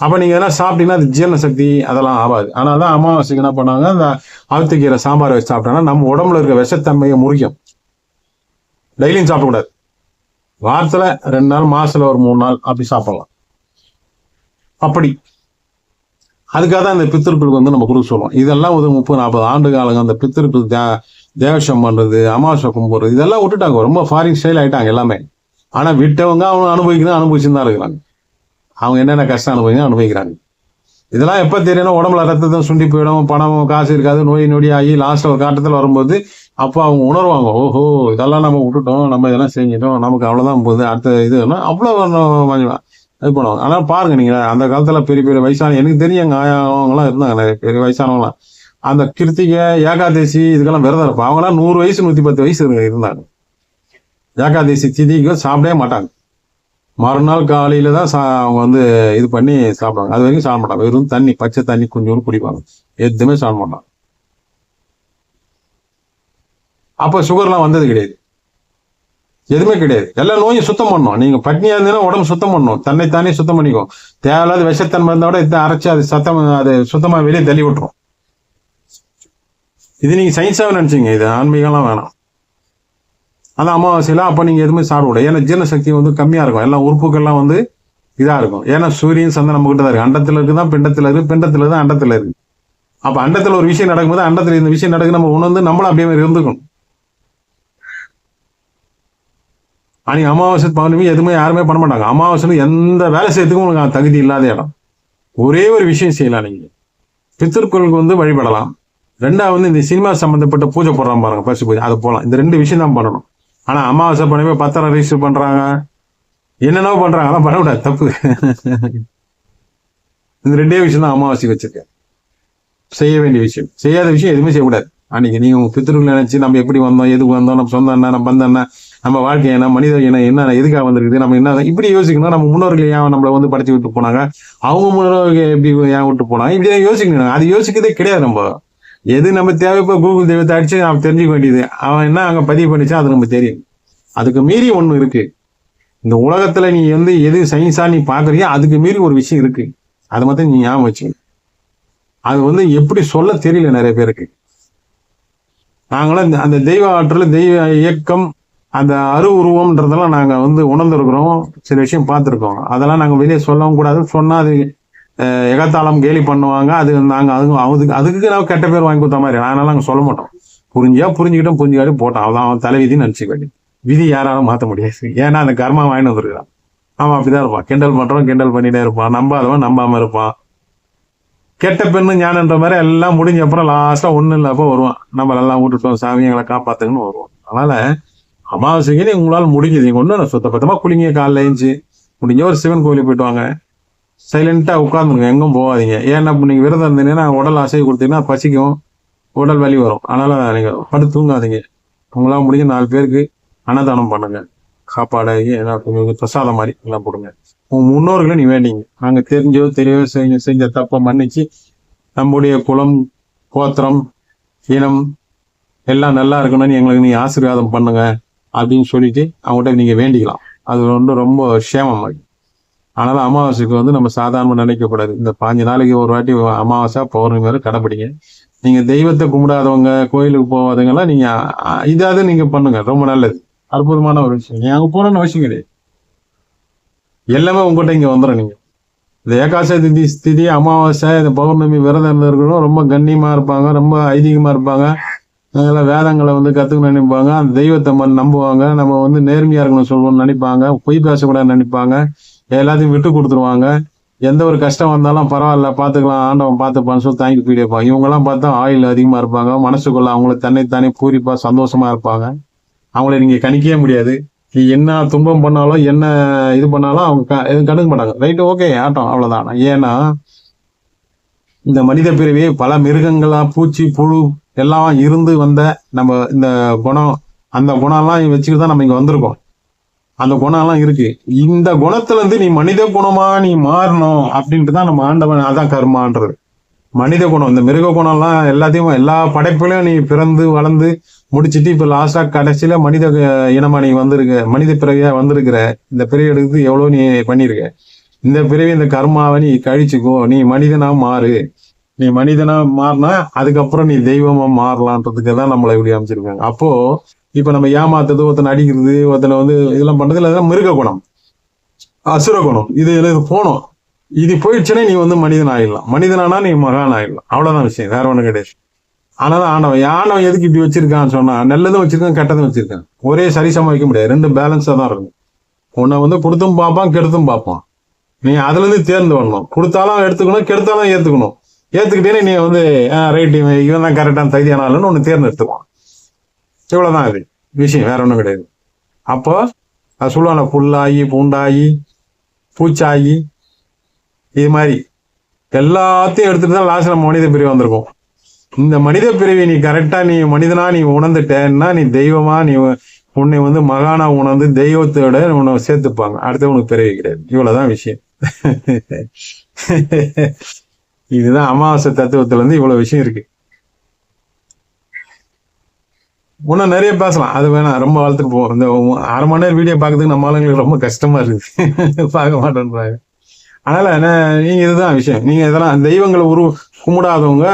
[SPEAKER 1] அப்ப நீங்க எதனா சாப்பிட்டீங்கன்னா அது ஜீரண சக்தி அதெல்லாம் ஆகாது. ஆனாதான் அமாவாசைக்கு என்ன பண்ணாங்க, அந்த அவுத்திக்கீரை சாம்பார் வச்சு சாப்பிட்டோம்னா நம்ம உடம்புல இருக்க விஷத்தன்மையை முறிக்கும். டெய்லியும் சாப்பிடக்கூடாது. வாரத்துல 2 நாள், மாசத்துல ஒரு 3 நாள் அப்படி சாப்பிடலாம். அப்படி அதுக்காக தான் இந்த பித்திருக்களுக்கு வந்து நம்ம கொடுக்க சொல்லுவோம். இதெல்லாம் ஒரு 30-40 ஆண்டு காலங்க அந்த பித்திருக்கள் தேவசம் பண்றது, அமாவாசை கும்பிடுறது இதெல்லாம் விட்டுட்டாங்க. ரொம்ப ஃபாரின் ஸ்டைல் ஆயிட்டாங்க எல்லாமே. ஆனா விட்டவங்க அவங்க அனுபவிச்சுன்னு தான் இருக்கிறாங்க. அவங்க என்னென்ன கஷ்டம் அனுபவிக்கிறாங்க. இதெல்லாம் எப்ப தெரியும்? உடம்புல ரத்தத்தை சுண்டி போயிடும், பணம் காசு இருக்காது, நோய் நொடி ஆகி லாஸ்ட்ல ஒரு காட்டத்தில் வரும்போது அப்போ அவங்க உணர்வாங்க, ஓஹோ இதெல்லாம் நம்ம விட்டுட்டோம், நம்ம இதெல்லாம் செஞ்சிட்டோம், நமக்கு அவ்வளவுதான் போகுது, அடுத்த இதுன்னா அவ்வளவு இது பண்ணுவாங்க. ஆனா பாருங்க, நீங்க அந்த காலத்துல பெரிய பெரிய வயசான, எனக்கு தெரியும் எங்க ஆயாவங்கலாம் இருந்தாங்க, நிறைய பெரிய வயசானவங்களாம் அந்த கிருத்திகை ஏகாதசி இதுக்கெல்லாம் விரதம் இருப்பாங்க. அவங்களாம் 100 வயசு 110 வயசு இருந்தாங்க. ஏகாதசி திதிக்கு சாப்பிடவே மாட்டாங்க. மறுநாள் காலையில தான் அவங்க வந்து இது பண்ணி சாப்பிடுவாங்க. அது வரைக்கும் சாப்பிட மாட்டாங்க. வெறும் தண்ணி, பச்சை தண்ணி கொஞ்சோண்டு குடிப்பாங்க. எதுவுமே சாப்பிட மாட்டாங்க. அப்ப சுகர்லாம் வந்தது கிடையாது, எதுவுமே கிடையாது. எல்லா நோயும் சுத்தம் பண்ணணும். நீங்க பட்னியா இருந்தீங்கன்னா உடம்பு சுத்தம் பண்ணணும், தன்னைத்தானே சுத்தம் பண்ணிக்கும். தேவையில்லாத விஷத்தன்மை இருந்தா கூட இதை அரைச்சு அது சுத்தமா வெளியே தள்ளி விட்டுரும். இது நீங்க சயின்ஸாவே நினைச்சீங்க, இது ஆன்மீகம்லாம் வேணாம். அந்த அமாவாசையில அப்ப நீங்க எதுவுமே சாப்பிடக்கூடாது. ஏன்னா ஜீரண சக்தி வந்து கம்மியா இருக்கும், எல்லாம் உறுப்புகள்லாம் வந்து இதா இருக்கும். ஏன்னா சூரியன் சந்திரன் நம்ம கிட்ட தான் இருக்கு. அண்டத்துல இருக்குதான் பிண்டத்துல இருக்கு, பிண்டத்துல தான் அண்டத்துல இருக்கு. அப்ப அண்டத்துல ஒரு விஷயம் நடக்கும்போது அண்டத்துல இந்த விஷயம் நடக்கு நம்ம உணர்ந்து நம்மளும் அப்படியே மாதிரி இருந்துக்கணும். அன்னைக்கு அமாவாசை பௌர்ணமி எதுவுமே யாருமே பண்ண மாட்டாங்க. அமாவாசை எந்த வேலை செய்யறதுக்கும் உங்களுக்கு தகுதி இல்லாத இடம். ஒரே ஒரு விஷயம் செய்யலாம், நீங்க பித்திருக்களுக்கு வந்து வழிபடலாம். 2வது இந்த சினிமா சம்பந்தப்பட்ட பூஜை போடுறான் பாருங்க, பசு பூஜை, அது போகலாம். இந்த 2 விஷயம் தான் பண்ணணும். ஆனா அமாவாசை பண்ணவே பத்திரம் ரெஜிஸ்டர் பண்றாங்க, என்னென்ன பண்றாங்க, அதெல்லாம் பண்ணக்கூடாது, தப்பு. இந்த 2 விஷயம் தான் அமாவாசை வச்சிருக்கேன். செய்ய வேண்டிய விஷயம். செய்யாத விஷயம் எதுவுமே செய்யக்கூடாது. அன்னைக்கு நீங்க உங்க பித்திருக்கள் நினைச்சு நம்ம எப்படி வந்தோம், எதுக்கு வந்தோம், நம்ம சொந்தம் என்ன, நம்ம பந்தம் என்ன, நம்ம வாழ்க்கை என்ன, மனித இனம் என்ன, எதுக்காக வந்திருக்குது, நம்ம என்ன, இப்படி யோசிக்கணும். நம்ம முன்னோர்கள் ஏன் நம்மளை வந்து படைச்சு விட்டு போனாங்க, அவங்க முன்னோர்கள் எப்படி ஏன் விட்டு போனாங்க, இப்படி யோசிக்கணும். அது யோசிக்கிறதே கிடையாது. நம்ம எது நம்ம தேவை, இப்போ கூகுள் தெய்வத்தை அடிச்சு நம்ம தெரிஞ்சுக்க வேண்டியது, அவன் என்ன அங்க பதிவு பண்ணிச்சா அது நம்ம தெரியும். அதுக்கு மீறி ஒண்ணு இருக்கு இந்த உலகத்துல. நீ வந்து எது சயின்ஸா நீ பாக்குறியோ அதுக்கு மீறி ஒரு விஷயம் இருக்கு. அதை மட்டும் நீ ஞாபகம் வச்சு. அது வந்து எப்படி சொல்ல தெரியல நிறைய பேருக்கு. நாங்களும் அந்த தெய்வ ஆற்றல், தெய்வ இயக்கம், அந்த உருவம்ன்றதெல்லாம் நாங்க வந்து உணர்ந்துருக்கிறோம், சில விஷயம் பார்த்துருக்கோம். அதெல்லாம் நாங்க வெளியே சொல்லவும் கூடாது. சொன்னா அது எகத்தாளம் கேலி பண்ணுவாங்க. அது நாங்க அதுக்கு நான் கெட்ட பேர் வாங்கி கொடுத்த மாதிரி. அதனால நாங்க சொல்ல மாட்டோம். புரிஞ்சுக்கிட்டோம், புரிஞ்சுக்காட்டி போட்டோம். அதான் அவன் தலைவிதின்னு நினைச்சுக்க வேண்டியது. விதி யாராலும் மாற்ற முடியாது. ஏன்னா அந்த கர்மா வாங்கிட்டு வந்துருக்கான். அவன் அப்படிதான் இருப்பான். கிண்டல் பண்றவன் கிண்டல் பண்ணிட்டே இருப்பான், நம்பாதவன் நம்பாம இருப்பான். கெட்ட பெண்ணு ஞானன்ற மாதிரி எல்லாம் முடிஞ்ச அப்புறம் லாஸ்டா ஒண்ணு இல்லப்போ வருவான், நம்ம எல்லாம் விட்டுட்டோம் சாமி எங்களை காப்பாத்துங்கன்னு வருவோம். அதனால அமாவாசைக்கு உங்களால் முடிஞ்சது நீங்க ஒண்ணு சுத்த பத்தமா குளிங்க, காலைல எழுந்துச்சு முடிஞ்ச ஒரு சிவன் கோயிலுக்கு போயிட்டு வாங்க, சைலண்டா உட்காந்துருங்க, எங்கும் போகாதீங்க. ஏன்னா நீங்க விரதம் இருந்தீங்கன்னா உடல் அசைவு கொடுத்தீங்கன்னா பசிக்கும், உடல் வலி வரும். அதனால நீங்க படுத்து தூங்காதீங்க. உங்களால முடிஞ்ச 4 பேருக்கு அன்னதானம் பண்ணுங்க, சாப்பாடு கொஞ்சம் பிரசாதம் மாதிரி எல்லாம் போடுங்க. உங்க முன்னோர்களை நீ வேண்டிங்க, நாங்க தெரிஞ்சோ தெரியோ செஞ்ச தப்ப மன்னிச்சு நம்முடைய குலம் கோத்திரம் இனம் எல்லாம் நல்லா இருக்கணும்னு எங்களுக்கு நீ ஆசீர்வாதம் பண்ணுங்க அப்படின்னு சொல்லிட்டு அவங்ககிட்ட நீங்க வேண்டிக்கலாம். அது ரொம்ப சேமம் மாதிரி. அதனால அமாவாசைக்கு நம்ம சாதாரண நினைக்கக்கூடாது. இந்த 5 நாளைக்கு ஒரு வாட்டி அமாவாசை பௌர்ணமி வரை கடைப்பிடிங்க. நீங்க தெய்வத்தை கும்பிடாதவங்க, கோயிலுக்கு போகாதவங்கலாம் நீங்க இதாவது நீங்க பண்ணுங்க, ரொம்ப நல்லது, அற்புதமான ஒரு விஷயம். நீங்க அங்க போகணும்னு அவசியம் கிடையாது, எல்லாமே உங்ககிட்ட இங்க வந்துடும். நீங்க இந்த ஏகாச திதி அமாவாசை இந்த பௌர்ணமி விரதம் இருக்கணும், ரொம்ப கண்ணியமா இருப்பாங்க, ரொம்ப ஐதீகமா இருப்பாங்க, அதெல்லாம் வேதங்களை கத்துக்கணும்னு நினைப்பாங்க, அந்த தெய்வத்தை நம்புவாங்க, நம்ம நேர்மையா இருக்கணும்னு சொல்லுவோம்னு நினைப்பாங்க, பொய் பேசக்கூடாதுன்னு நினைப்பாங்க, எல்லாத்தையும் விட்டு கொடுத்துருவாங்க. எந்த ஒரு கஷ்டம் வந்தாலும் பரவாயில்ல பார்த்துக்கலாம், ஆண்டவன் பார்த்துப்பான்னு சொல்லி தாங்கிட்டு போயிட்டே இருப்பாங்க. இவங்கெல்லாம் பார்த்தா ஆயுள் அதிகமா இருப்பாங்க, மனசுக்குள்ள அவங்கள தன்னைத்தானே பூரிப்பா சந்தோஷமா இருப்பாங்க. அவங்கள நீங்க கணிக்கவே முடியாது. நீ என்ன துன்பம் பண்ணாலும் என்ன இது பண்ணாலும் அவங்க எதுவும் கண்டுக்க மாட்டாங்க. ரைட்டு, ஓகே, ஆட்டம், அவ்வளவுதான். ஏன்னா இந்த மனித பிறவி பல மிருகங்களா பூச்சி புழு எல்லாம் இருந்து வந்த நம்ம இந்த குணம், அந்த குணம்லாம் வச்சுக்கிட்டு தான் நம்ம இங்க வந்திருக்கோம். அந்த குணம்லாம் இருக்கு. இந்த குணத்துல இருந்து நீ மனித குணமா நீ மாறணும் அப்படின்ட்டு தான் நம்ம ஆண்டவன், அதான் கர்மான்றது. மனித குணம், இந்த மிருக குணம்லாம் எல்லாத்தையும் எல்லா படைப்புலையும் நீ பிறந்து வளர்ந்து முடிச்சுட்டு இப்ப லாஸ்டா கடைசியில மனித இனமா நீ வந்திருக்க, மனித பிறவியா வந்திருக்கிற. இந்த பிறவி எடுத்து எவ்வளவு நீ பண்ணிருக்க. இந்த பிறவி இந்த கர்மாவை நீ கழிச்சுக்கோ, நீ மனிதனா மாறு. நீ மனிதனா மாறினா அதுக்கப்புறம் நீ தெய்வமா மாறலான்றதுக்கு தான் நம்மளை இப்படி அமைச்சிருக்காங்க. அப்போ இப்ப நம்ம ஏமாத்துறது, ஒருத்தனை அடிக்கிறது, ஒருத்தனை இதெல்லாம் பண்றது அதெல்லாம் மிருக குணம், அசுர குணம். இது போனோம், இது போயிடுச்சுன்னா நீ மனிதன் ஆயிடலாம். மனிதனானா நீ மகான் ஆயிடலாம், அவ்வளவுதான் விஷயம், வேற ஒண்ணும் கிடையாது. ஆனாலும் ஆண்டவன் எதுக்கு இப்படி வச்சிருக்கான்னு சொன்னா, நல்லதும் வச்சிருக்கான் கெட்டதும் வச்சிருக்கான். ஒரே சரிசமா வைக்க முடியாது, 2 பேலன்ஸா தான் இருக்கும். உன்னை கொடுத்தும் பார்ப்பான், கெடுத்தும் பார்ப்பான். நீ அதுல இருந்து தேர்ந்து வரணும். கொடுத்தாலும் எடுத்துக்கணும், கெடுத்தாலும் ஏத்துக்கணும். ஏத்துக்கிட்டே நீ ரைட் இவன் தான் கரெக்டான தகுதியானாலும் ஒன்னு தேர்ந்தெடுத்துக்குவான். இவ்வளவுதான் இது விஷயம், வேற ஒண்ணும் கிடையாது. அப்போ அது சொல்லுவாங்க, புல்லாகி பூண்டாகி பூச்சாகி இது மாதிரி எல்லாத்தையும் எடுத்துட்டு தான் லாஸ்ட் நம்ம மனித பிரிவு வந்திருக்கோம். இந்த மனித பிரிவை நீ கரெக்டா நீ மனிதனா நீ உணர்ந்துட்டேன்னா நீ தெய்வமா நீ உன்னை மகானா உணர்ந்து தெய்வத்தோட உன்னை சேர்த்துப்பாங்க. அடுத்து உனக்கு பிறவி கிடையாது. இவ்வளவுதான் விஷயம். இதுதான் அமாவாசை தத்துவத்துல இருந்து இவ்வளவு விஷயம் இருக்கு. இன்னும் நிறைய பேசலாம், அது வேணாம், ரொம்ப வளர்த்துட்டு போவோம். இந்த 1/2 மணி நேரம் வீடியோ பார்க்கறதுக்கு நம்ம ஆளுங்களுக்கு ரொம்ப கஷ்டமா இருக்கு, பார்க்க மாட்டேன்றாங்க. அதனால நீங்க இதுதான் விஷயம். நீங்க இதெல்லாம் தெய்வங்களை கும்பிடாதவங்க,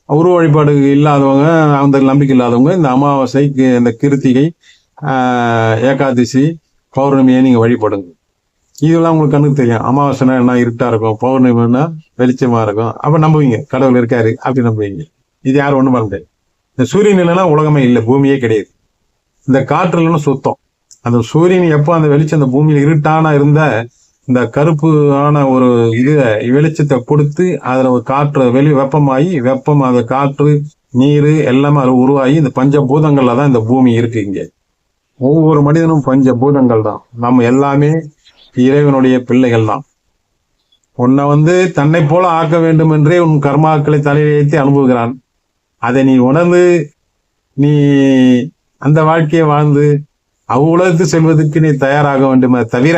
[SPEAKER 1] உருவ வழிபாடு இல்லாதவங்க, அந்த நம்பிக்கை இல்லாதவங்க இந்த அமாவாசைக்கு, இந்த கிருத்திகை, ஏகாதசி, பௌர்ணமியை நீங்க வழிபடுங்க. இதெல்லாம் உங்களுக்கு கண்ணுக்கு தெரியும். அமாவாசைனா என்ன இருட்டா இருக்கும், பௌர்ணமின்னா வெளிச்சமா இருக்கும். அப்ப நம்புவீங்க கடவுள் இருக்காரு அப்படி நம்புவீங்க. இது யாரும் ஒண்ணும் பண்ண முடியாது. இந்த சூரியன் இல்லைன்னா உலகமே இல்லை, பூமியே கிடையாது. இந்த காற்று இல்லைன்னா சுத்தம். அந்த சூரியன் எப்போ அந்த வெளிச்சம் அந்த பூமியில இருட்டானா இருந்த இந்த கருப்பான ஒரு வெளிச்சத்தை கொடுத்து அதுல ஒரு காற்று வெப்பமாகி அந்த காற்று நீர் எல்லாமே அது உருவாகி இந்த பஞ்சபூதங்கள்ல தான் இந்த பூமி இருக்கு. இங்க ஒவ்வொரு மனிதனும் பஞ்சபூதங்கள் தான். நம்ம எல்லாமே இறைவனுடைய பிள்ளைகள் தான். உன்னை தன்னை போல ஆக்க வேண்டும் என்றே உன் கர்மாக்களை தலையிலேற்றி அனுப்புகிறான். அதை நீ உணர்ந்து நீ அந்த வாழ்க்கையை வாழ்ந்து அவ்வுலகத்து செல்வதற்கு நீ தயாராக வேண்டுமே தவிர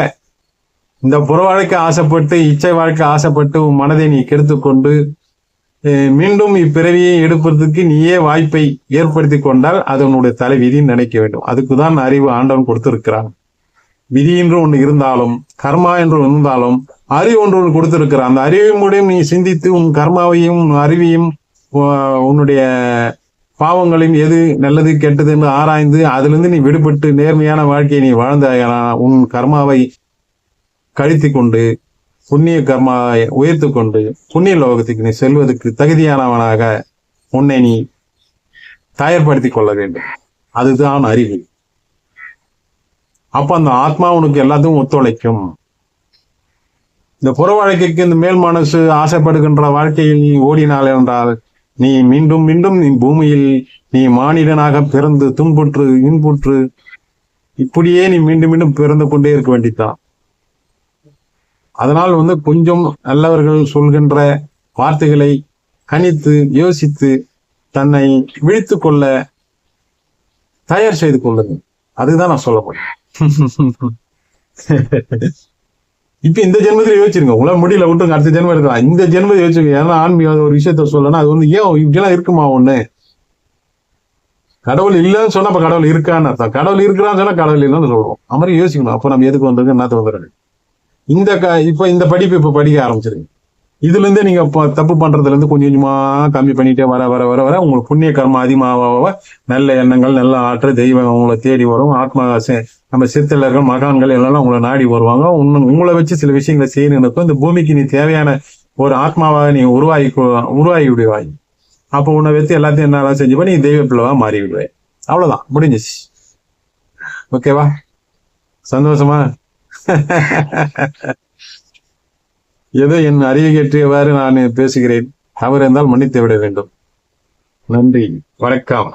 [SPEAKER 1] இந்த புற வாழ்க்கை ஆசைப்பட்டு இச்சை வாழ்க்கை ஆசைப்பட்டு உன் மனதை நீ கெடுத்துக்கொண்டு மீண்டும் இப்பிறவியை எடுப்பதற்கு நீயே வாய்ப்பை ஏற்படுத்தி கொண்டால் அது உன்னுடைய தலை விதின்னு நினைக்க வேண்டும். அதுக்குதான் அறிவு ஆண்டவன் கொடுத்திருக்கிறான். விதி என்று ஒன்று இருந்தாலும் கர்மா என்று இருந்தாலும் அறிவு ஒன்று கொடுத்திருக்கிறான். அந்த அறிவு மூலம் நீ சிந்தித்து உன் கர்மாவையும் அறிவையும் உன்னுடைய பாவங்களையும் எது நல்லது கெட்டது என்று ஆராய்ந்து அதிலிருந்து நீ விடுபட்டு நேர்மையான வாழ்க்கையை நீ வாழ்ந்த உன் கர்மாவை கழித்து கொண்டு புண்ணிய கர்மாவை உயர்த்து கொண்டு புண்ணிய லோகத்துக்கு நீ செல்வதற்கு தகுதியானவனாக உன்னை நீ தயார்படுத்திக் கொள்ள வேண்டும். அதுதான் அறிவு. அப்ப அந்த ஆத்மா உனக்கு எல்லாத்தையும் ஒத்துழைக்கும். இந்த புற வாழ்க்கைக்கு இந்த மேல் மனசு ஆசைப்படுகின்ற வாழ்க்கையில் நீ ஓடினாள் என்றால் நீ மீண்டும் மீண்டும் நீ பூமியில் நீ மானிடனாக பிறந்து துன்புற்று இன்புற்று இப்படியே நீ மீண்டும் மீண்டும் பிறந்து கொண்டே இருக்க வேண்டித்தான். அதனால் கொஞ்சம் நல்லவர்கள் சொல்கின்ற வார்த்தைகளை கணித்து யோசித்து தன்னை விழித்து கொள்ள தயார் செய்து கொள்ளுங்க. அதுதான் நான் சொல்ல போறேன். இப்ப இந்த ஜென்மத்தில் யோசிச்சிருங்க. உங்களால் முடியல விட்டுங்க, அடுத்த ஜென்மம் இருக்கலாம். இந்த ஜென்மத்தை யோசிச்சுங்க. ஏன்னா ஆன்மீக ஒரு விஷயத்த சொல்லணும், அது ஏன் இப்படிலாம் இருக்குமா ஒண்ணு? கடவுள் இல்லைன்னு சொன்னா அப்ப கடவுள் இருக்கான்னு அர்த்தம். கடவுள் இருக்கிறான்னு சொன்னா கடவுள் இல்லைன்னு சொல்றோம். அது மாதிரி யோசிக்கணும். அப்ப நம்ம எதுக்கு வந்திருக்கு, என்னத்த வந்துடுறது? இப்ப இந்த படிப்பு இப்ப படிக்க ஆரம்பிச்சிருங்க. இதுல இருந்தே நீங்க தப்பு பண்றதுல இருந்து கொஞ்சம் கொஞ்சமா கம்மி பண்ணிட்டே வர வர வர வர உங்களுக்கு புண்ணிய கர்மம் அதிகமாக நல்ல எண்ணங்கள், நல்ல ஆற்றல், தெய்வம் உங்களை தேடி வரும். ஆத்மா நம்ம சித்தலர்கள் மகான்கள் எல்லாம் உங்களை நாடி வருவாங்க. உங்களை வச்சு சில விஷயங்களை செய்யணும். இந்த பூமிக்கு நீ தேவையான ஒரு ஆத்மாவாக நீ உருவாகி விடுவாய். அப்போ உன்னை வச்சு எல்லாத்தையும் என்ன செஞ்சுப்பா, நீ தெய்வ பிள்ளைவா மாறி விடுவேன். அவ்வளவுதான், முடிஞ்சிச்சு. ஓகேவா? சந்தோஷமா? ஏதோ என் அறிவு கேட்டவாறு நான் பேசுகிறேன். தவறு இருந்தால் மன்னித்து விட வேண்டும். நன்றி, வணக்கம்.